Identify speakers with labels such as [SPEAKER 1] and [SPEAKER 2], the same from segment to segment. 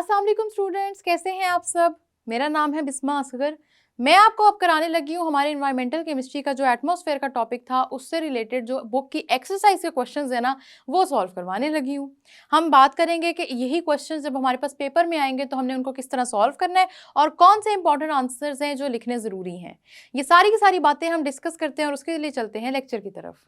[SPEAKER 1] अस्सलाम वालेकुम स्टूडेंट्स, कैसे हैं आप सब। मेरा नाम है बिस्मा असगर। मैं आपको अब कराने लगी हूँ हमारे इन्वायरमेंटल केमिस्ट्री का जो एटमॉस्फेयर का टॉपिक था उससे रिलेटेड जो बुक की एक्सरसाइज के क्वेश्चंस है ना वो सॉल्व करवाने लगी हूँ। हम बात करेंगे कि यही क्वेश्चंस जब हमारे पास पेपर में आएंगे तो हमने उनको किस तरह सॉल्व करना है और कौन से इंपॉर्टेंट आंसर्स हैं जो लिखने ज़रूरी हैं। ये सारी की सारी बातें हम डिस्कस करते हैं और उसके लिए चलते हैं लेक्चर की तरफ।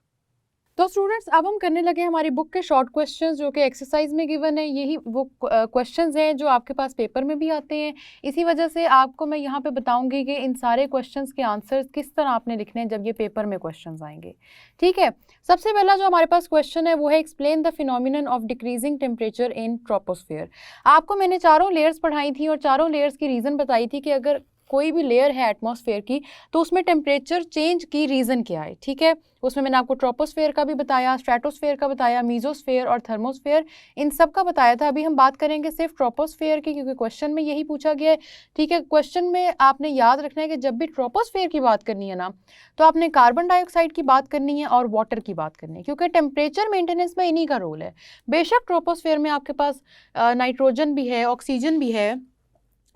[SPEAKER 1] तो स्टूडेंट्स अब हम करने लगे हमारी बुक के शॉर्ट क्वेश्चंस जो कि एक्सरसाइज में गिवन है। यही वो क्वेश्चंस हैं जो आपके पास पेपर में भी आते हैं। इसी वजह से आपको मैं यहाँ पे बताऊंगी कि इन सारे क्वेश्चंस के आंसर्स किस तरह आपने लिखने हैं जब ये पेपर में क्वेश्चंस आएंगे। ठीक है, सबसे पहला जो हमारे पास क्वेश्चन है वो है explain the phenomenon of decreasing temperature in troposphere. आपको मैंने चारों लेयर्स पढ़ाई थी और चारों लेयर्स की रीज़न बताई थी कि अगर कोई भी लेयर है एटमॉस्फेयर की तो उसमें टेम्परेचर चेंज की रीज़न क्या है। ठीक है, उसमें मैंने आपको ट्रोपोस्फेयर का भी बताया, स्ट्रेटोस्फेयर का बताया, मीजोस्फेयर और थर्मोस्फेयर, इन सब का बताया था। अभी हम बात करेंगे सिर्फ ट्रोपोस्फेयर की क्योंकि क्वेश्चन में यही पूछा गया है। ठीक है, क्वेश्चन में आपने याद रखना है कि जब भी ट्रोपोस्फेयर की बात करनी है ना तो आपने कार्बन डाइऑक्साइड की बात करनी है और वाटर की बात करनी है क्योंकि टेम्परेचर मेंटेनेंस में इन्हीं का रोल है। बेशक ट्रोपोस्फेयर में आपके पास नाइट्रोजन भी है, ऑक्सीजन भी है,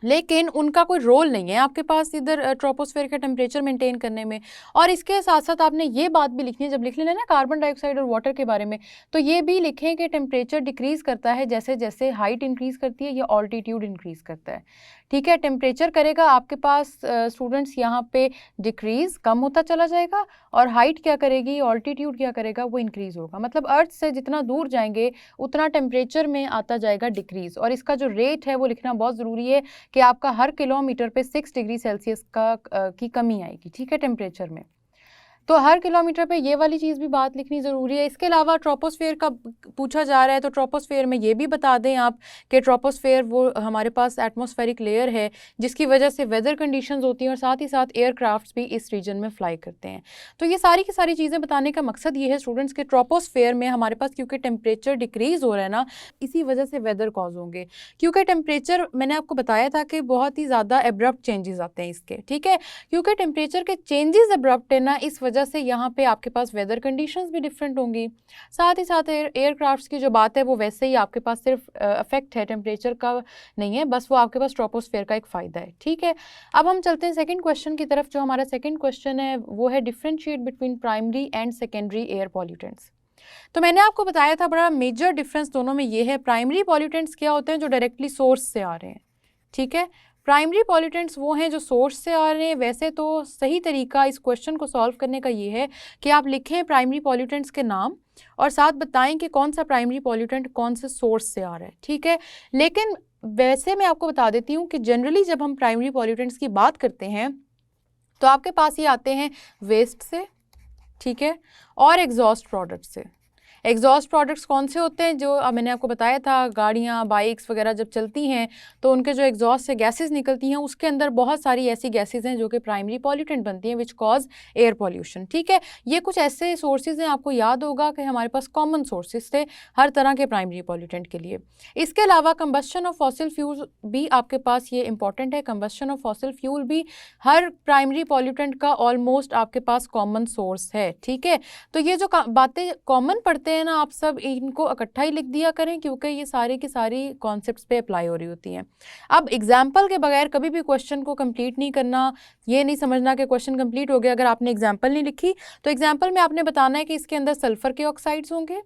[SPEAKER 1] लेकिन उनका कोई रोल नहीं है आपके पास इधर ट्रोपोस्फेयर का टेम्परेचर मेंटेन करने में। और इसके साथ साथ आपने ये बात भी लिखनी है जब लिख लेना ना कार्बन डाइऑक्साइड और वाटर के बारे में, तो ये भी लिखें कि टेम्परेचर डिक्रीज़ करता है जैसे जैसे हाइट इंक्रीज़ करती है या ऑल्टीट्यूड इंक्रीज़ करता है। ठीक है, टेम्परेचर करेगा आपके पास स्टूडेंट्स यहाँ पे डिक्रीज़ कम होता चला जाएगा और हाइट क्या करेगी, ऑल्टीट्यूड क्या करेगा, वो इंक्रीज़ होगा। मतलब अर्थ से जितना दूर जाएंगे उतना टेम्परेचर में आता जाएगा डिक्रीज़। और इसका जो रेट है वो लिखना बहुत ज़रूरी है कि आपका हर किलोमीटर पे 6 डिग्री सेल्सियस की कमी आएगी। ठीक है, टेम्परेचर में तो हर किलोमीटर पे ये वाली चीज़ भी बात लिखनी ज़रूरी है। इसके अलावा ट्रोपोस्फेयर का पूछा जा रहा है तो ट्रोपोस्फेयर में ये भी बता दें आप कि ट्रोपोस्फेयर वो हमारे पास एटमॉस्फेरिक लेयर है जिसकी वजह से वेदर कंडीशंस होती हैं और साथ ही साथ एयरक्राफ्ट्स भी इस रीजन में फ्लाई करते हैं। तो ये सारी की सारी चीज़ें बताने का मकसद ये है स्टूडेंट्स के ट्रोपोस्फेयर में हमारे पास क्योंकि टेम्परेचर डिक्रीज़ हो रहा है ना, इसी वजह से वेदर कॉज होंगे। क्योंकि टेम्परेचर मैंने आपको बताया था कि बहुत ही ज़्यादा एब्रप्ट चेंजेस आते हैं इसके। ठीक है, क्योंकि टेम्परेचर के चेंजेस एब्रप्ट है ना, इस वजह से यहाँ पे आपके पास वेदर कंडीशंस भी डिफरेंट होंगी। साथ ही साथ एयरक्राफ्ट्स की जो बात है वो वैसे ही आपके पास सिर्फ अफेक्ट है टेम्परेचर का नहीं है, बस वो आपके पास ट्रोपोस्फेयर का एक फ़ायदा है। ठीक है, अब हम चलते हैं सेकंड क्वेश्चन की तरफ। जो हमारा सेकंड क्वेश्चन है वो है differentiate between primary and secondary air pollutants. तो मैंने आपको बताया था बड़ा मेजर डिफरेंस दोनों में ये है, प्राइमरी पॉल्यूटेंट्स क्या होते हैं जो डायरेक्टली सोर्स से आ रहे हैं। ठीक है, प्राइमरी पॉल्यूटेंट्स वो हैं जो सोर्स से आ रहे हैं। वैसे तो सही तरीका इस क्वेश्चन को सॉल्व करने का ये है कि आप लिखें प्राइमरी पॉल्यूटेंट्स के नाम और साथ बताएं कि कौन सा प्राइमरी पॉल्यूटेंट कौन से सोर्स से आ रहा है। ठीक है, लेकिन वैसे मैं आपको बता देती हूँ कि जनरली जब हम प्राइमरी पॉल्यूटेंट्स की बात करते हैं तो आपके पास ये आते हैं वेस्ट से, ठीक है, और एग्जॉस्ट प्रोडक्ट से। एग्जॉस्ट प्रोडक्ट्स कौन से होते हैं, जो मैंने आपको बताया था गाड़ियाँ बाइक्स वगैरह जब चलती हैं तो उनके जो एग्जॉस्ट से गैसेस निकलती हैं उसके अंदर बहुत सारी ऐसी गैसेस हैं जो कि प्राइमरी पॉल्यूटेंट बनती हैं विच कॉज एयर पॉल्यूशन। ठीक है, ये कुछ ऐसे सोर्सेज हैं, आपको याद होगा कि हमारे पास कॉमन सोर्सेज थे हर तरह के प्राइमरी पॉल्यूटेंट के लिए। इसके अलावा कंबस्शन ऑफ फॉसिल फ्यूल भी आपके पास ये इंपॉर्टेंट है। कंबस्शन ऑफ फॉसिल फ्यूल भी हर प्राइमरी पॉल्यूटेंट का ऑलमोस्ट आपके पास कॉमन सोर्स है। ठीक है, तो ये जो बातें कॉमन पढ़ते हैं ना आप सब इनको इकट्ठा ही लिख दिया करें क्योंकि ये सारी की सारी कॉन्सेप्ट्स पे अप्लाई हो रही होती हैं। अब एग्जाम्पल के बगैर कभी भी क्वेश्चन को कंप्लीट नहीं करना, ये नहीं समझना कि क्वेश्चन कंप्लीट हो गया अगर आपने एग्जाम्पल नहीं लिखी। तो एग्जाम्पल में आपने बताना है कि इसके अंदर सल्फर के ऑक्साइड्स होंगे,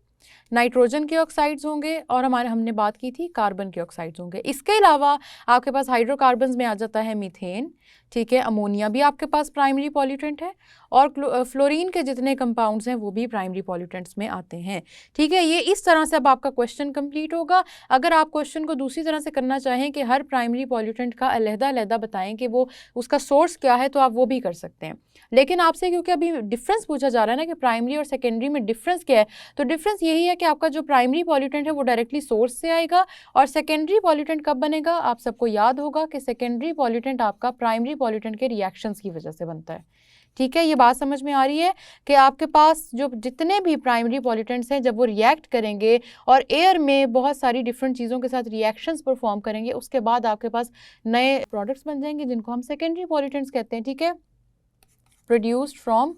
[SPEAKER 1] नाइट्रोजन के ऑक्साइड्स होंगे और हमने बात की थी कार्बन के ऑक्साइड्स होंगे। इसके अलावा आपके पास हाइड्रोकार्बन्स में आ जाता है मीथेन। ठीक है, अमोनिया भी आपके पास प्राइमरी पॉल्यूटेंट है और फ्लोरीन के जितने कंपाउंड्स हैं वो भी प्राइमरी पॉल्यूटेंट्स में आते हैं। ठीक है, ये इस तरह से अब आपका क्वेश्चन कंप्लीट होगा। अगर आप क्वेश्चन को दूसरी तरह से करना चाहें कि हर प्राइमरी पॉल्यूटेंट का अलग-अलग बताएं कि वो उसका सोर्स क्या है तो आप वो भी कर सकते हैं। लेकिन आपसे क्योंकि अभी डिफरेंस पूछा जा रहा है ना कि प्राइमरी और सेकेंडरी में डिफरेंस क्या है, तो डिफरेंस यही है कि आपका जो प्राइमरी पॉल्यूटेंट है वो डायरेक्टली सोर्स से आएगा और सेकेंडरी पॉल्यूटेंट कब बनेगा, आप सबको याद होगा कि सेकेंडरी पॉल्यूटेंट आपका प्राइमरी पॉल्यूटेंट के रिएक्शंस की वजह से बनता है। ठीक है, ये बात समझ में आ रही है कि आपके पास जो जितने भी प्राइमरी पॉल्यूटेंट्स हैं जब वो रिएक्ट करेंगे और एयर में बहुत सारी डिफरेंट चीज़ों के साथ रिएक्शंस परफॉर्म करेंगे उसके बाद आपके पास नए प्रोडक्ट्स बन जाएंगे जिनको हम सेकेंडरी पॉल्यूटेंट्स कहते हैं। ठीक है, प्रोड्यूस्ड फ्रॉम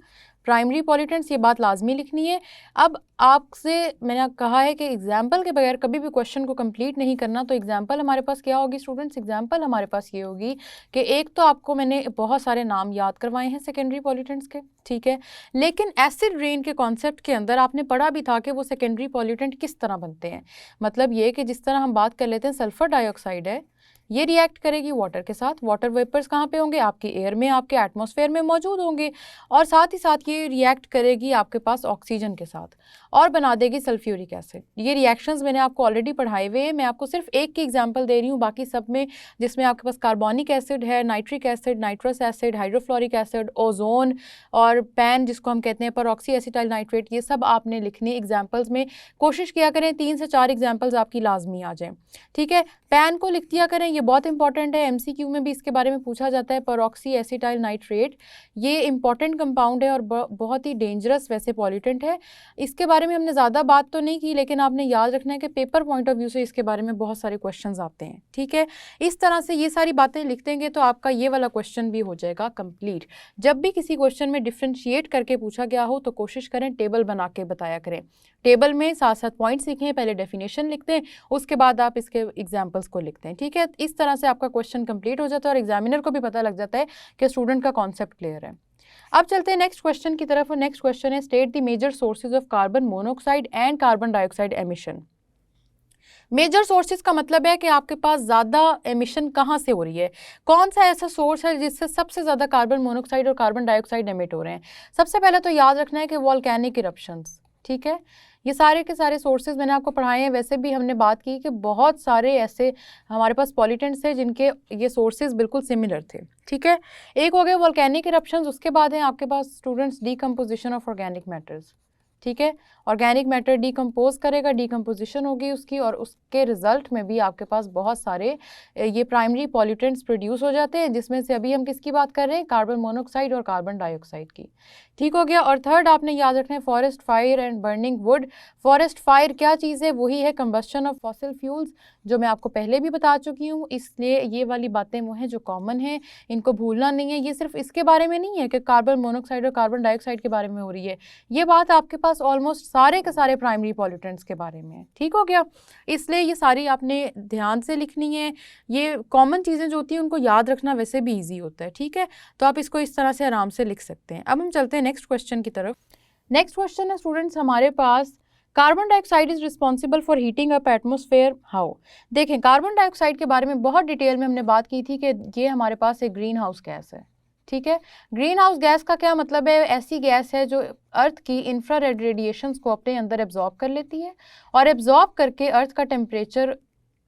[SPEAKER 1] प्राइमरी पॉल्यूटेंट्स, ये बात लाजमी लिखनी है। अब आपसे मैंने कहा है कि एग्जाम्पल के बगैर कभी भी क्वेश्चन को कंप्लीट नहीं करना, तो एग्जाम्पल हमारे पास क्या होगी स्टूडेंट्स? एग्जाम्पल हमारे पास ये होगी कि एक तो आपको मैंने बहुत सारे नाम याद करवाए हैं सेकेंडरी पॉल्यूटेंट्स के, ठीक है, लेकिन एसिड रेन के कॉन्सेप्ट के अंदर आपने पढ़ा भी था कि वो सेकेंडरी पॉल्यूटेंट किस तरह बनते हैं। मतलब ये कि जिस तरह हम बात कर लेते हैं सल्फर डाइऑक्साइड है, ये रिएक्ट करेगी वाटर के साथ, वाटर वेपर्स कहाँ पे होंगे? आपकी एयर में, आपके एटमॉस्फेयर में मौजूद होंगे, और साथ ही साथ ये रिएक्ट करेगी आपके पास ऑक्सीजन के साथ और बना देगी सल्फ्यूरिक एसिड। ये रिएक्शंस मैंने आपको ऑलरेडी पढ़ाए हुए हैं, मैं आपको सिर्फ एक की एग्जांपल दे रही हूँ, बाकी सब में जिसमें आपके पास कार्बोनिक एसिड है, nitric acid, nitrous acid, hydrofluoric acid, ozone और पैन जिसको हम कहते हैं परऑक्सी एसिटाइल नाइट्रेट, ये सब आपने लिखने एग्जाम्पल्स में। कोशिश किया करें 3 से 4 एग्जाम्पल्स आपकी लाजमी आ जाएँ, ठीक है। पैन को लिख दिया करें, ये बहुत इंपॉर्टेंट है, एमसीक्यू में भी इसके बारे में पूछा जाता है। परऑक्सी एसिटाइल नाइट्रेट ये इंपॉर्टेंट कंपाउंड है और बहुत ही डेंजरस वैसे पॉल्यूटेंट है। इसके बारे में हमने ज़्यादा बात तो नहीं की, लेकिन आपने याद रखना है कि पेपर पॉइंट ऑफ व्यू से इसके बारे में बहुत सारे क्वेश्चंस आते हैं, ठीक है। इस तरह से ये सारी बातें लिख देंगे तो आपका ये वाला क्वेश्चन भी हो जाएगा कंप्लीट। जब भी किसी क्वेश्चन में डिफ्रेंशिएट करके पूछा गया हो तो कोशिश करें टेबल बना के बताया करें। टेबल में साथ साथ पॉइंट्स लिखें, पहले डेफिनेशन लिखते हैं, उसके बाद आप इसके एग्जाम्पल्स को लिखते हैं, ठीक है। इस तरह से आपका क्वेश्चन कंप्लीट हो जाता है और एग्जामिनर को भी पता लग जाता है कि स्टूडेंट का कॉन्सेप्ट क्लियर है। अब चलते हैं नेक्स्ट क्वेश्चन की तरफ, और नेक्स्ट क्वेश्चन है state the major sources of carbon monoxide and carbon dioxide emission. Major sources का मतलब है कि आपके पास ज़्यादा एमिशन कहाँ से हो रही है, कौन सा ऐसा सोर्स है जिससे सबसे ज़्यादा कार्बन मोनोऑक्साइड और कार्बन डाइऑक्साइड एमिट हो रहे हैं। सबसे पहले तो याद रखना है कि वॉल्केनिक इरप्शंस, ठीक है। ये सारे के सारे सोर्सेज मैंने आपको पढ़ाए हैं। वैसे भी हमने बात की कि बहुत सारे ऐसे हमारे पास पॉल्यूटेंट्स हैं जिनके ये सोर्सेज बिल्कुल सिमिलर थे, ठीक है। एक हो गए वॉल्केनिक इरप्शंस, उसके बाद है आपके पास students decomposition of organic matters, ठीक है। ऑर्गेनिक मैटर डीकम्पोज करेगा, डीकम्पोजिशन होगी उसकी, और उसके रिजल्ट में भी आपके पास बहुत सारे ये प्राइमरी पॉल्यूटेंट्स प्रोड्यूस हो जाते हैं, जिसमें से अभी हम किसकी बात कर रहे हैं? कार्बन मोनोऑक्साइड और कार्बन डाइऑक्साइड की, ठीक हो गया। और थर्ड आपने याद रखना है forest fire and burning would. Forest fire क्या चीज़ है? वही है कंबस्शन ऑफ फॉसिल फ्यूल्स, जो मैं आपको पहले भी बता चुकी हूँ, इसलिए ये वाली बातें वो हैं जो कॉमन हैं, इनको भूलना नहीं है। ये सिर्फ इसके बारे में नहीं है कि कार्बन मोनोऑक्साइड और कार्बन डाइऑक्साइड के बारे में हो रही है, ये बात आपके पास ऑलमोस्ट सारे के सारे प्राइमरी पॉल्यूटेंट्स के बारे में है, ठीक हो गया। इसलिए ये सारी आपने ध्यान से लिखनी है। ये कॉमन चीज़ें जो होती हैं उनको याद रखना वैसे भी ईजी होता है, ठीक है। तो आप इसको इस तरह से आराम से लिख सकते हैं। अब हम चलते हैं नेक्स्ट क्वेश्चन की तरफ। नेक्स्ट क्वेश्चन है स्टूडेंट्स हमारे पास, carbon dioxide is responsible for heating up atmosphere how. देखें, कार्बन डाइऑक्साइड के बारे में बहुत डिटेल में हमने बात की थी कि ये हमारे पास एक ग्रीन हाउस गैस है, ठीक है। ग्रीन हाउस गैस का क्या मतलब है? ऐसी गैस है जो अर्थ की इंफ्रारेड रेडिएशंस को अपने अंदर एब्जॉर्ब कर लेती है और एब्जॉर्ब करके अर्थ का टेम्परेचर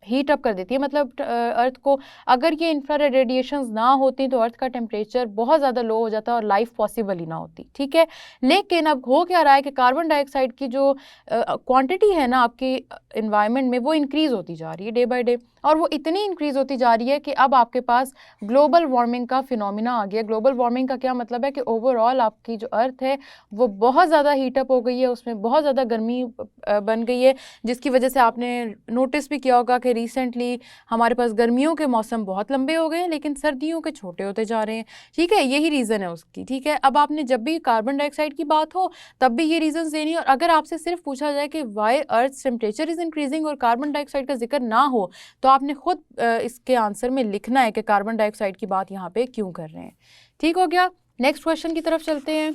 [SPEAKER 1] हीट अप कर देती है। मतलब अर्थ को अगर ये इंफ्रारेड रेडिएशंस ना होती तो अर्थ का टेम्परेचर बहुत ज़्यादा लो हो जाता और लाइफ पॉसिबल ही ना होती, ठीक है। लेकिन अब हो क्या रहा है कि कार्बन डाइऑक्साइड की जो क्वांटिटी है ना आपकी इन्वायरमेंट में, वो इंक्रीज़ होती जा रही है डे बाय डे, और वो इतनी इंक्रीज़ होती जा रही है कि अब आपके पास ग्लोबल वार्मिंग का फिनोमिना आ गया। ग्लोबल वार्मिंग का क्या मतलब है कि ओवरऑल आपकी जो अर्थ है वो बहुत ज़्यादा हीटअप हो गई है, उसमें बहुत ज़्यादा गर्मी बन गई है, जिसकी वजह से आपने नोटिस भी किया होगा कि रिसेंटली हमारे पास गर्मियों के मौसम बहुत लंबे हो गए हैं लेकिन सर्दियों के छोटे होते जा रहे हैं, ठीक है। यही रीज़न है उसकी, ठीक है। अब आपने जब भी कार्बन डाइऑक्साइड की बात हो तब भी ये रीज़न देनी है, और अगर आपसे सिर्फ पूछा जाए कि why earth temperature is increasing और कार्बन डाइऑक्साइड का जिक्र ना हो, तो आपने खुद इसके आंसर में लिखना है कि कार्बन डाइऑक्साइड की बात यहाँ पे क्यों कर रहे हैं, ठीक हो गया। नेक्स्ट क्वेश्चन की तरफ चलते हैं।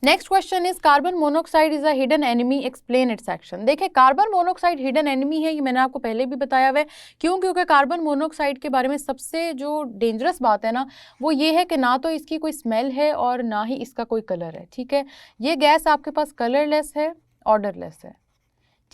[SPEAKER 1] Next question is carbon monoxide is a hidden enemy, explain it's action. देखिए, कार्बन मोनोऑक्साइड हिडन एनिमी है, ये मैंने आपको पहले भी बताया हुआ है। क्यों? क्योंकि कार्बन मोनोऑक्साइड के बारे में सबसे जो डेंजरस बात है ना, वो ये है कि ना तो इसकी कोई स्मेल है और ना ही इसका कोई कलर है, ठीक है। ये गैस आपके पास कलरलेस है, ऑर्डरलेस है,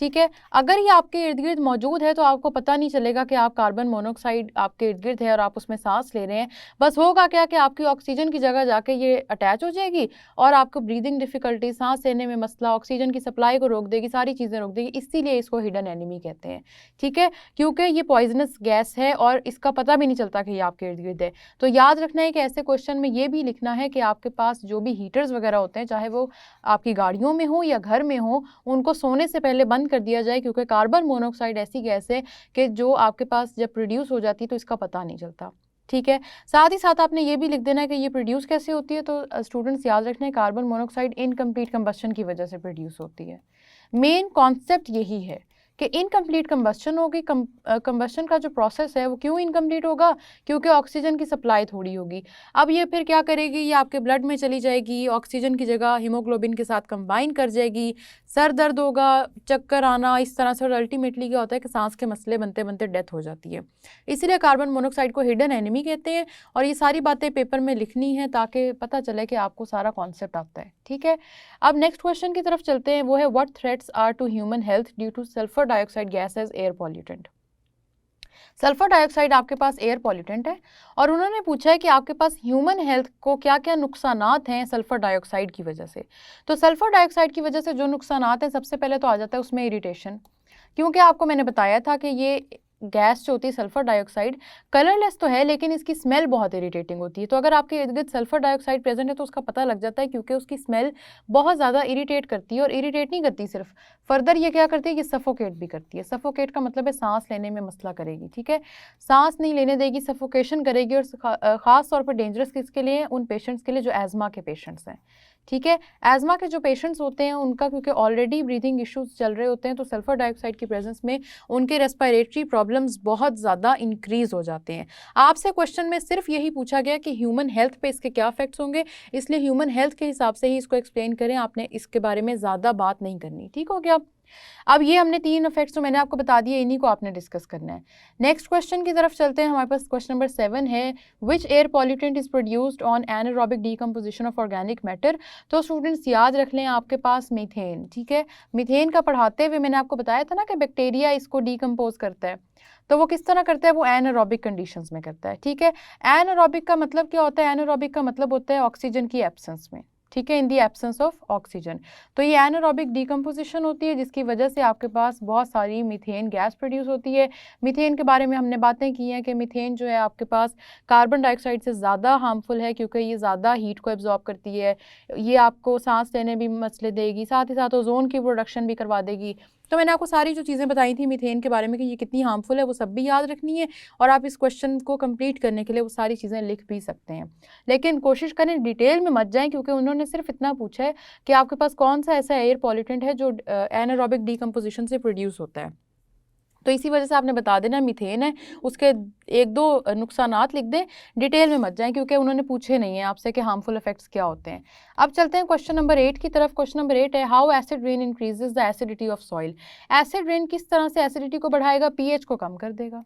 [SPEAKER 1] ठीक है। अगर ये आपके इर्द गिर्द मौजूद है तो आपको पता नहीं चलेगा कि आप कार्बन मोनोऑक्साइड आपके इर्द गिर्द है और आप उसमें सांस ले रहे हैं। बस होगा क्या कि आपकी ऑक्सीजन की जगह जाके ये अटैच हो जाएगी और आपको ब्रीदिंग डिफिकल्टी, सांस लेने में मसला, ऑक्सीजन की सप्लाई को रोक देगी, सारी चीज़ें रोक देगी। इसीलिए इसको हिडन एनिमी कहते हैं, ठीक है, क्योंकि ये पॉइजनस गैस है और इसका पता भी नहीं चलता कि ये आपके इर्द गिर्द है। तो याद रखना है कि ऐसे क्वेश्चन में ये भी लिखना है कि आपके पास जो भी हीटर्स वगैरह होते हैं, चाहे वो आपकी गाड़ियों में हो या घर में हो, उनको सोने से पहले बंद कर दिया जाए, क्योंकि कार्बन मोनोऑक्साइड ऐसी गैस है कि जो आपके पास जब प्रोड्यूस हो जाती है तो इसका पता नहीं चलता, ठीक है। साथ ही साथ आपने ये भी लिख देना है कि ये प्रोड्यूस कैसे होती है। तो स्टूडेंट्स याद रखना, कार्बन मोनोऑक्साइड इनकम्प्लीट कंबस्शन की वजह से प्रोड्यूस होती है। मेन कॉन्सेप्ट यही है कि इनकम्प्लीट कंबस्शन होगी। कंबस्शन का जो प्रोसेस है वो क्यों इनकम्प्लीट होगा, क्योंकि ऑक्सीजन की सप्लाई थोड़ी होगी। अब ये फिर क्या करेगी, ये आपके ब्लड में चली जाएगी, ऑक्सीजन की जगह हीमोग्लोबिन के साथ कंबाइन कर जाएगी, सर दर्द होगा, चक्कर आना, इस तरह से। और अल्टीमेटली क्या होता है कि सांस के मसले बनते बनते डेथ हो जाती है। इसीलिए कार्बन मोनोऑक्साइड को हिडन एनिमी कहते हैं। और ये सारी बातें पेपर में लिखनी है ताकि पता चले कि आपको सारा कॉन्सेप्ट आता है, ठीक है। अब नेक्स्ट क्वेश्चन की तरफ चलते हैं, वो है what threats are to human health due to sulphur dioxide gas as air pollutant. Sulphur dioxide आपके पास एयर पॉल्यूटेंट है और उन्होंने पूछा है कि आपके पास ह्यूमन हेल्थ को क्या क्या नुकसानात हैं सल्फर डाइऑक्साइड की वजह से। तो सल्फर डाइऑक्साइड की वजह से जो नुकसानात हैं, सबसे पहले तो आ जाता है उसमें इरिटेशन, क्योंकि आपको मैंने बताया था कि ये गैस जो होती है सल्फर डाइऑक्साइड कलरलेस तो है लेकिन इसकी स्मेल बहुत इरिटेटिंग होती है। तो अगर आपके इर्द गिर्द सल्फर डाइऑक्साइड प्रेजेंट है तो उसका पता लग जाता है, क्योंकि उसकी स्मेल बहुत ज़्यादा इरिटेट करती है। और इरिटेट नहीं करती सिर्फ, फर्दर ये क्या करती है, ये सफोकेट भी करती है। सफोकेट का मतलब है सांस लेने में मसला करेगी, ठीक है, सांस नहीं लेने देगी, सफोकेशन करेगी। और ख़ास तौर पर डेंजरस किसके लिए, उन पेशेंट्स के लिए जो एज़मा के पेशेंट्स हैं, ठीक है। एज़मा के जो पेशेंट्स होते हैं उनका क्योंकि ऑलरेडी ब्रीथिंग इश्यूज चल रहे होते हैं, तो सल्फर डाइऑक्साइड की प्रेजेंस में उनके रेस्पिरेटरी प्रॉब्लम्स बहुत ज़्यादा इंक्रीज हो जाते हैं। आपसे क्वेश्चन में सिर्फ यही पूछा गया कि ह्यूमन हेल्थ पे इसके क्या इफेक्ट्स होंगे, इसलिए ह्यूमन हेल्थ के हिसाब से ही इसको एक्सप्लेन करें, आपने इसके बारे में ज़्यादा बात नहीं करनी, ठीक हो गया। अब ये हमने 3 इफेक्ट्स जो मैंने आपको बता दिए, इन्हीं को आपने डिस्कस करना है। नेक्स्ट क्वेश्चन की तरफ चलते हैं। हमारे पास क्वेश्चन नंबर 7 है, which air pollutant is produced on anaerobic decomposition of organic matter. तो स्टूडेंट्स याद रख लें, आपके पास मीथेन, ठीक है। मीथेन का पढ़ाते हुए मैंने आपको बताया था ना कि बैक्टीरिया इसको डीकम्पोज करता है। तो वो किस तरह करता है, वो एनारोबिक कंडीशंस में करता है, ठीक है। एनारोबिक का मतलब क्या होता है, एनारोबिक का मतलब होता है ऑक्सीजन की एब्सेंस में, ठीक है, इन दी एब्सेंस ऑफ ऑक्सीजन। तो ये एनारोबिक डीकम्पोजिशन होती है जिसकी वजह से आपके पास बहुत सारी मीथेन गैस प्रोड्यूस होती है। मीथेन के बारे में हमने बातें की हैं कि मीथेन जो है आपके पास कार्बन डाइऑक्साइड से ज़्यादा हार्मफुल है, क्योंकि ये ज़्यादा हीट को एब्जॉर्ब करती है, ये आपको सांस लेने भी मसले देगी, साथ ही साथ ओजोन की प्रोडक्शन भी करवा देगी। तो मैंने आपको सारी जो चीज़ें बताई थी मीथेन के बारे में कि ये कितनी हार्मफुल है, वो सब भी याद रखनी है। और आप इस क्वेश्चन को कंप्लीट करने के लिए वो सारी चीज़ें लिख भी सकते हैं, लेकिन कोशिश करें डिटेल में मत जाएं, क्योंकि उन्होंने सिर्फ इतना पूछा है कि आपके पास कौन सा ऐसा एयर पॉल्यूटेंट है जो एनारोबिक डीकम्पोजिशन से प्रोड्यूस होता है। तो इसी वजह से आपने बता देना मीथेन है, उसके 1-2 नुकसानात लिख दें, डिटेल में मत जाएं, क्योंकि उन्होंने पूछे नहीं है आपसे कि हार्मफुल इफेक्ट्स क्या होते हैं। अब चलते हैं क्वेश्चन नंबर 8 की तरफ। क्वेश्चन नंबर 8 है, how acid rain increases the acidity of soil. Acid rain किस तरह से एसिडिटी को बढ़ाएगा, पीएच को कम कर देगा।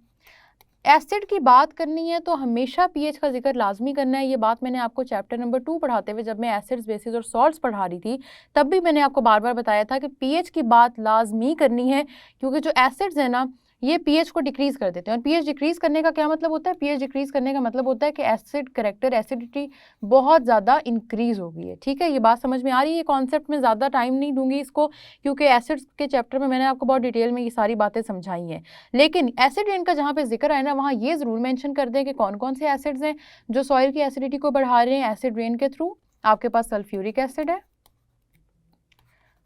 [SPEAKER 1] एसिड की बात करनी है तो हमेशा पीएच का जिक्र लाजमी करना है। ये बात मैंने आपको चैप्टर नंबर 2 पढ़ाते हुए, जब मैं एसिड्स, बेसिस और सॉल्ट्स पढ़ा रही थी, तब भी मैंने आपको बार बार बताया था कि पीएच की बात लाजमी करनी है, क्योंकि जो एसिड्स हैं ना ये पीएच को डिक्रीज कर देते हैं। और पीएच डिक्रीज करने का क्या मतलब होता है, पीएच डिक्रीज करने का मतलब होता है कि एसिड करेक्टर, एसिडिटी बहुत ज़्यादा इंक्रीज हो गई है, ठीक है। ये बात समझ में आ रही है। ये कॉन्सेप्ट में ज़्यादा टाइम नहीं दूंगी इसको, क्योंकि एसिड्स के चैप्टर में मैंने आपको बहुत डिटेल में ये सारी बातें समझाई हैं। लेकिन एसिड रेन का जहाँ पे जिक्र आए ना, वहाँ ये ज़रूर मेंशन कर दें कि कौन कौन से एसिड्स हैं जो सॉइल की एसिडिटी को बढ़ा रहे हैं एसिड रेन के थ्रू। आपके पास सल्फ्यूरिक एसिड है,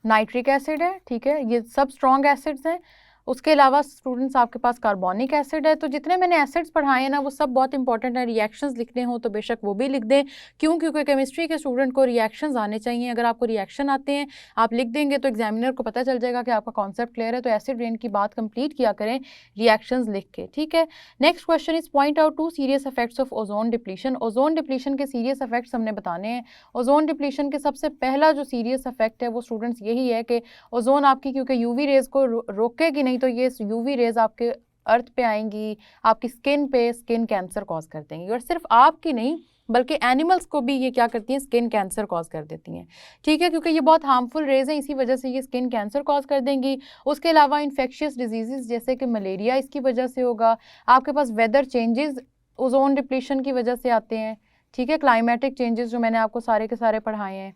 [SPEAKER 1] नाइट्रिक एसिड है, ठीक है, ये सब स्ट्रॉन्ग एसिड्स हैं। उसके अलावा स्टूडेंट्स आपके पास कार्बोनिक एसिड है। तो जितने मैंने एसिड्स पढ़ाए हैं ना वो सब बहुत इंपॉर्टेंट है। रिएक्शंस लिखने हो तो बेशक वो भी लिख दें, क्यों, क्योंकि केमिस्ट्री के स्टूडेंट को रिएक्शंस आने चाहिए। अगर आपको रिएक्शन आते हैं, आप लिख देंगे, तो एग्जामिनर को पता चल जाएगा कि आपका कॉन्सेप्ट क्लियर है। तो एसिड रेन की बात कंप्लीट किया करें रिएक्शंस लिख के, ठीक है। Next question is point out 2 serious effects of ozone depletion. Ozone depletion के सीरियस इफेक्ट्स हमने बताने हैं। ओजोन डिप्लीशन के सबसे पहला जो सीरियस इफेक्ट है वो स्टूडेंट्स यही है कि ओजोन आपकी, क्योंकि यूवी रेज को रोकेगी नहीं, तो ये यूवी रेज आपके अर्थ पे आएंगी, आपकी स्किन पे स्किन कैंसर कॉज कर देंगी। और सिर्फ आपकी नहीं बल्कि एनिमल्स को भी ये क्या करती हैं, स्किन कैंसर कॉज कर देती हैं, ठीक है, क्योंकि ये बहुत हार्मफुल रेज हैं, इसी वजह से ये स्किन कैंसर कॉज कर देंगी। उसके अलावा इन्फेक्शियस डिजीजेस जैसे कि मलेरिया इसकी वजह से होगा। आपके पास वेदर चेंजेस ओजोन डिप्लीशन की वजह से आते हैं, ठीक है, क्लाइमेटिक चेंजेस जो मैंने आपको सारे के सारे पढ़ाए हैं,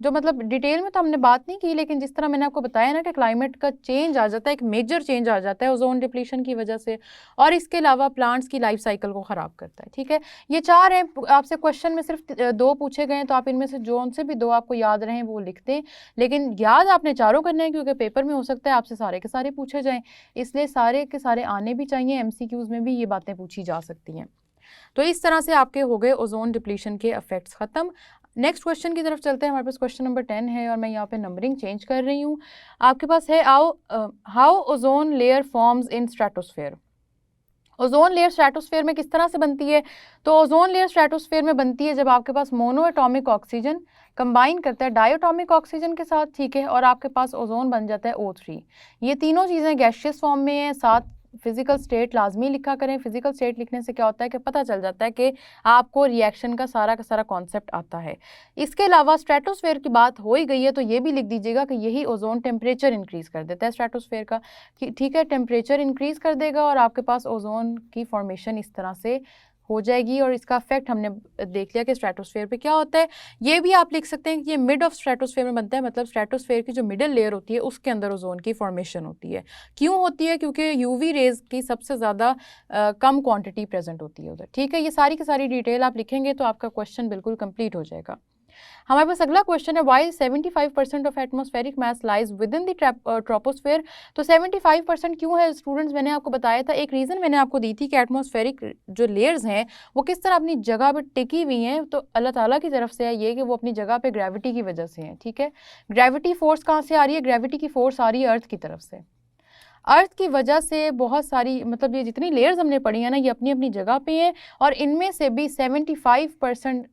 [SPEAKER 1] जो मतलब डिटेल में तो हमने बात नहीं की, लेकिन जिस तरह मैंने आपको बताया ना कि क्लाइमेट का चेंज आ जाता है, एक मेजर चेंज आ जाता है ओजोन डिप्लीशन की वजह से। और इसके अलावा प्लांट्स की लाइफ साइकिल को ख़राब करता है, ठीक है। ये 4 हैं। आपसे क्वेश्चन में सिर्फ 2 पूछे गए हैं, तो आप इनमें से जो उनसे भी 2 आपको याद रहें वो लिख दें, लेकिन याद आपने चारों करने हैं, क्योंकि पेपर में हो सकता है आपसे सारे के सारे पूछे जाएँ, इसलिए सारे के सारे आने भी चाहिए। MCQs में भी ये बातें पूछी जा सकती हैं। तो इस तरह से आपके हो गए ओजोन डिप्लीशन के इफेक्ट्स ख़त्म। नेक्स्ट क्वेश्चन की तरफ चलते हैं। हमारे पास क्वेश्चन नंबर 10 है और मैं यहाँ पे नंबरिंग चेंज कर रही हूँ। आपके पास है how ozone layer forms in stratosphere. Ozone layer stratosphere में किस तरह से बनती है? तो ओजोन लेयर स्ट्रेटोस्फेयर में बनती है जब आपके पास मोनोएटॉमिक ऑक्सीजन कंबाइन करता है डायटोमिक ऑक्सीजन के साथ, ठीक है, और आपके पास ओजोन बन जाता है O3। ये तीनों चीज़ें गैसियस फॉर्म में है। साथ फिजिकल स्टेट लाजमी लिखा करें। फिजिकल स्टेट लिखने से क्या होता है कि पता चल जाता है कि आपको रिएक्शन का सारा कॉन्सेप्ट आता है। इसके अलावा स्ट्रेटोस्फेयर की बात हो ही गई है तो ये भी लिख दीजिएगा कि यही ओजोन टेम्परेचर इंक्रीज कर देता है स्ट्रेटोस्फेयर का, ठीक है, टेम्परेचर इंक्रीज कर देगा और आपके पास ओजोन की फॉर्मेशन इस तरह से हो जाएगी। और इसका इफेक्ट हमने देख लिया कि स्ट्रेटोस्फेयर पे क्या होता है। ये भी आप लिख सकते हैं कि ये मिड ऑफ स्ट्रेटोस्फेयर में बनता है, मतलब स्ट्रेटोस्फेयर की जो मिडिल लेयर होती है उसके अंदर ओजोन की फॉर्मेशन होती है। क्यों होती है? क्योंकि यूवी रेज की सबसे ज़्यादा कम क्वांटिटी प्रेजेंट होती है उधर, ठीक है। ये सारी की सारी डिटेल आप लिखेंगे तो आपका क्वेश्चन बिल्कुल कंप्लीट हो जाएगा। हमारे पास अगला क्वेश्चन है why 75% of atmospheric mass lies within the troposphere. तो 75% क्यों है स्टूडेंट्स? मैंने आपको बताया था, एक रीज़न मैंने आपको दी थी कि एटमॉस्फेरिक जो लेयर्स हैं वो किस तरह अपनी जगह पर टिकी हुई हैं। तो अल्लाह ताला की तरफ से है ये कि वो अपनी जगह पे ग्रेविटी की वजह से हैं, ठीक है। ग्रेविटी फोर्स कहाँ से आ रही है? ग्रेविटी की फोर्स आ रही है अर्थ की तरफ से। अर्थ की वजह से बहुत सारी, मतलब ये जितनी लेयर्स हमने पढ़ी है ना, ये अपनी अपनी जगह पे हैं और इनमें से भी 75%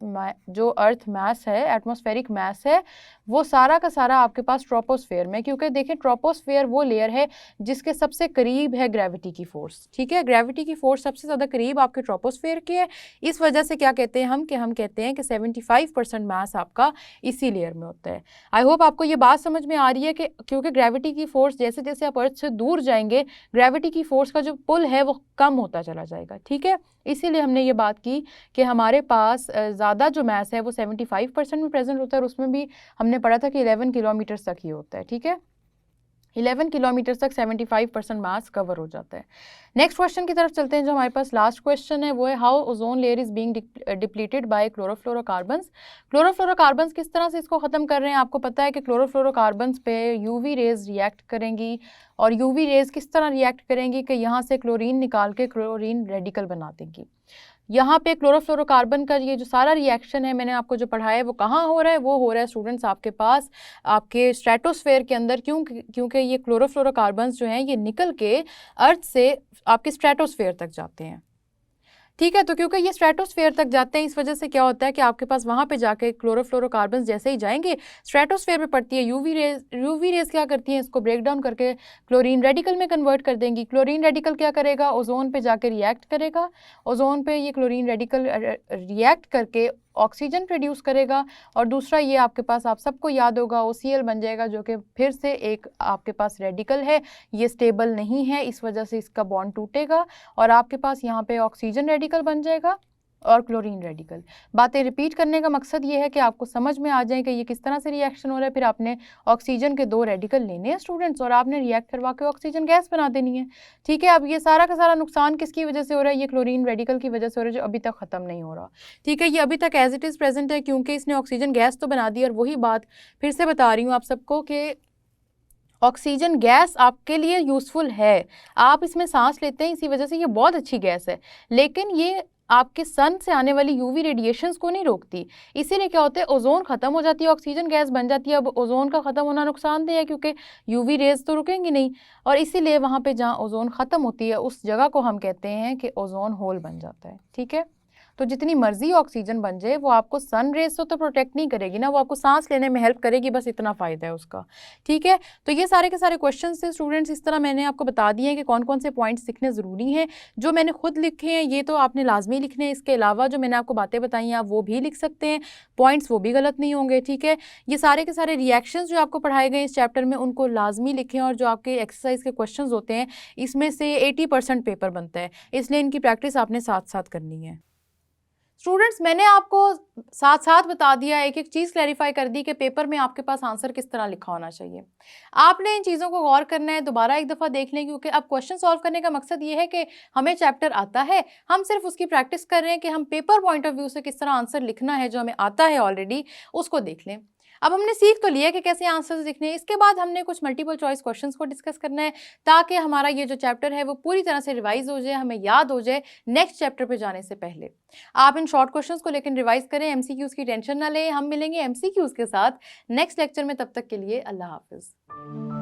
[SPEAKER 1] जो अर्थ मास है, एटमॉस्फेरिक मास है, वो सारा का सारा आपके पास ट्रोपोस्फेयर में। क्योंकि देखें ट्रोपोस्फेयर वो लेयर है जिसके सबसे करीब है ग्रेविटी की फोर्स, ठीक है। ग्रेविटी की फोर्स सबसे ज़्यादा करीब आपके ट्रोपोस्फेयर की है। इस वजह से क्या कहते हैं हम कहते हैं कि 75% मास आपका इसी लेयर में होता है। आई होप आपको ये बात समझ में आ रही है कि क्योंकि ग्रेविटी की फोर्स जैसे जैसे आप अर्थ से दूर जाएंगे ग्रेविटी की फोर्स का जो पुल है वो कम होता चला जाएगा, ठीक है। इसीलिए हमने ये बात की कि हमारे पास ज़्यादा जो मास है वो 75% में प्रेजेंट होता है और उसमें भी हमने पढ़ा था कि 11 किलोमीटर तक ही होता है, ठीक है। 11 किलोमीटर तक 75% मास कवर हो जाता है। नेक्स्ट क्वेश्चन की तरफ चलते हैं। जो हमारे पास लास्ट क्वेश्चन है वो है how ozone layer is being depleted by chlorofluorocarbons. Chlorofluorocarbons किस तरह से इसको ख़त्म कर रहे हैं? आपको पता है कि क्लोरोफ्लोरोकार्बन्स पे यूवी रेज रिएक्ट करेंगी और यूवी रेज किस तरह रिएक्ट करेंगी कि यहाँ से क्लोरीन निकाल के क्लोरीन रेडिकल बना देंगी। यहाँ पे क्लोरोफ्लोरोकार्बन का ये जो सारा रिएक्शन है मैंने आपको जो पढ़ाया है वो कहाँ हो रहा है? वो हो रहा है स्टूडेंट्स आपके पास आपके स्ट्रेटोस्फेयर के अंदर। क्योंकि ये क्लोरोफ्लोरोकार्बन्स जो हैं ये निकल के अर्थ से आपके स्ट्रेटोस्फेयर तक जाते हैं, ठीक है। तो क्योंकि ये स्ट्रेटोस्फेयर तक जाते हैं इस वजह से क्या होता है कि आपके पास वहाँ पे जाके क्लोरोफ्लोरोकार्बन्स जैसे ही जाएंगे स्ट्रेटोस्फेयर पे पड़ती है यूवी रेज क्या करती हैं? इसको ब्रेक डाउन करके क्लोरीन रेडिकल में कन्वर्ट कर देंगी। क्लोरीन रेडिकल क्या करेगा? ओजोन पे जाके रिएक्ट करेगा। ओजोन पे ये क्लोरीन रेडिकल रिएक्ट करके ऑक्सीजन प्रोड्यूस करेगा और दूसरा ये आपके पास, आप सबको याद होगा, OCl बन जाएगा जो कि फिर से एक आपके पास रेडिकल है, ये स्टेबल नहीं है, इस वजह से इसका बॉन्ड टूटेगा और आपके पास यहाँ पे ऑक्सीजन रेडिकल बन जाएगा और क्लोरीन रेडिकल। बातें रिपीट करने का मकसद ये है कि आपको समझ में आ जाए कि ये किस तरह से रिएक्शन हो रहा है। फिर आपने ऑक्सीजन के 2 रेडिकल लेने हैं स्टूडेंट्स और आपने रिएक्ट करवा के ऑक्सीजन गैस बना देनी है, ठीक है। अब ये सारा का सारा नुकसान किसकी वजह से हो रहा है? ये क्लोरीन रेडिकल की वजह से हो रहा है जो अभी तक ख़त्म नहीं हो रहा, ठीक है। ये अभी तक एज इट इज़ प्रेजेंट है क्योंकि इसने ऑक्सीजन गैस तो बना दी। और वही बात फिर से बता रही हूँ आप सबको कि ऑक्सीजन गैस आपके लिए यूज़फुल है, आप इसमें सांस लेते हैं इसी वजह से ये बहुत अच्छी गैस है, लेकिन ये आपके सन से आने वाली यूवी रेडिएशंस को नहीं रोकती। इसीलिए क्या होता है ओजोन ख़त्म हो जाती है, ऑक्सीजन गैस बन जाती है। अब ओजोन का ख़त्म होना नुकसानदेह है क्योंकि यूवी रेज तो रुकेंगी नहीं और इसीलिए वहाँ पे जहाँ ओजोन ख़त्म होती है उस जगह को हम कहते हैं कि ओजोन होल बन जाता है, ठीक है। तो जितनी मर्जी ऑक्सीजन बन जाए वो आपको सन रेज से तो प्रोटेक्ट नहीं करेगी ना, वो आपको सांस लेने में हेल्प करेगी, बस इतना फ़ायदा है उसका, ठीक है। तो ये सारे के सारे क्वेश्चन थे स्टूडेंट्स। इस तरह मैंने आपको बता दिए हैं कि कौन कौन से पॉइंट्स लिखने ज़रूरी हैं। जो मैंने खुद लिखे हैं ये तो आपने लाजमी लिखने हैं, इसके अलावा जो मैंने आपको बातें बताई हैं आप वो भी लिख सकते हैं, पॉइंट्स वो भी गलत नहीं होंगे, ठीक है। ये सारे के सारे रिएक्शन जो आपको पढ़ाए गए इस चैप्टर में उनको लाजमी लिखें और जो आपके एक्सरसाइज के क्वेश्चन होते हैं इसमें से 80% पेपर बनता है, इसलिए इनकी प्रैक्टिस आपने साथ साथ करनी है। स्टूडेंट्स मैंने आपको साथ साथ बता दिया, एक एक चीज़ क्लैरिफाई कर दी कि पेपर में आपके पास आंसर किस तरह लिखा होना चाहिए। आपने इन चीज़ों को गौर करना है, दोबारा एक दफ़ा देख लें क्योंकि अब क्वेश्चन सॉल्व करने का मकसद ये है कि हमें चैप्टर आता है, हम सिर्फ उसकी प्रैक्टिस कर रहे हैं कि हम पेपर पॉइंट ऑफ व्यू से किस तरह आंसर लिखना है जो हमें आता है ऑलरेडी उसको देख लें। अब हमने सीख तो लिया कि कैसे आंसर्स लिखने हैं, इसके बाद हमने कुछ मल्टीपल चॉइस क्वेश्चंस को डिस्कस करना है ताकि हमारा ये जो चैप्टर है वो पूरी तरह से रिवाइज हो जाए, हमें याद हो जाए नेक्स्ट चैप्टर पे जाने से पहले। आप इन शॉर्ट क्वेश्चंस को लेकिन रिवाइज करें, एमसीक्यूज की टेंशन ना लें। हम मिलेंगे एमसीक्यूज के साथ नेक्स्ट लेक्चर में, तब तक के लिए अल्लाह हाफिज।